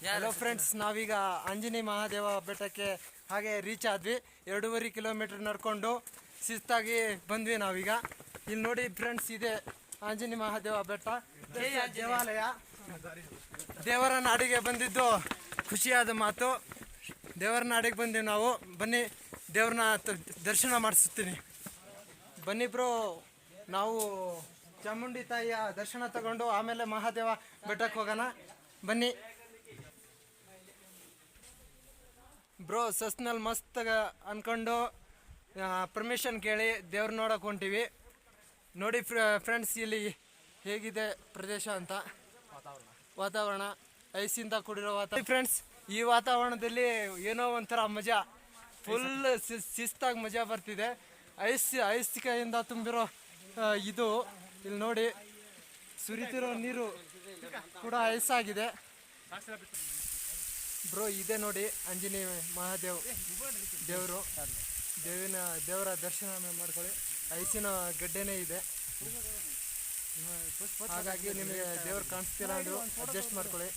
Hello friends, ನಾವೀಗ ಆಂಜನೇಯ ಮಹಾದೇವ ಬೆಟ್ಟಕ್ಕೆ ಹಾಗೆ ರೀಚ್ ಆದ್ವಿ. 2.5 ಕಿಲೋಮೀಟರ್ ನಡ್ಕೊಂಡು ಶಿಸ್ತಾಗಿ ಬಂದ್ವಿ ನಾವೀಗ. ಇಲ್ಲಿ ನೋಡಿ ಫ್ರೆಂಡ್ಸ್, ಇದೆ ಆಂಜನೇಯ ಮಹಾದೇವ ಬೆಟ್ಟ ದೇವಾಲಯ. ದೇವರ ನಾಡಿಗೆ ಬಂದಿದ್ದು ಖುಷಿಯಾದ ಮಾತು. ದೇವರ ನಾಡಿಗೆ ಬಂದಿವಿ ನಾವು. ಬನ್ನಿ, ದೇವ್ರನ್ನ ದರ್ಶನ ಮಾಡಿಸ್ತೀನಿ. ಬನ್ನಿ ಬ್ರೋ, ನಾವು ಚಾಮುಂಡಿ ತಾಯಿಯ ದರ್ಶನ ತಗೊಂಡು ಆಮೇಲೆ ಮಹಾದೇವ ಬೆಟ್ಟಕ್ಕೆ ಹೋಗೋಣ. ಬನ್ನಿ ಬ್ರೋ. ಸಸ್ನಲ್ಲಿ ಮಸ್ತ್ ಅನ್ಕೊಂಡು ಪರ್ಮಿಷನ್ ಕೇಳಿ ದೇವ್ರ ನೋಡಕ್ಕೆ ಹೊಂಟಿವಿ. ನೋಡಿ ಫ್ರೆಂಡ್ಸ್, ಇಲ್ಲಿ ಹೇಗಿದೆ ಪ್ರದೇಶ ಅಂತ. ವಾತಾವರಣ ಐಸಿಂದ ಕೂಡಿರೋ ವಾತಾವರಣ ಫ್ರೆಂಡ್ಸ್. ಈ ವಾತಾವರಣದಲ್ಲಿ ಏನೋ ಒಂಥರ ಮಜಾ, ಫುಲ್ ಶಿಸ್ತಾಗಿ ಮಜಾ ಬರ್ತಿದೆ. ಐಸಿಕೆಯಿಂದ ತುಂಬಿರೋ ಇದು ಇಲ್ಲಿ ನೋಡಿ, ಸುರಿತಿರೋ ನೀರು ಕೂಡ ಐಸಾಗಿದೆ ಬ್ರೋ. ಇದೆ ನೋಡಿ ಆಂಜನೇಯ ಮಹಾದೇವ್ ದೇವರ ದರ್ಶನ ಮಾಡ್ಕೊಳ್ಳಿ. ಐಸಿನ ಗಡ್ಡೆನೇ ಇದೆ, ಹಾಗಾಗಿ ನಿಮಗೆ ದೇವ್ರು ಕಾಣಿಸ್ತಿಲ್ಲ ಅಂದ್ರು ಅಡ್ಜಸ್ಟ್ ಮಾಡ್ಕೊಳ್ಳಿ.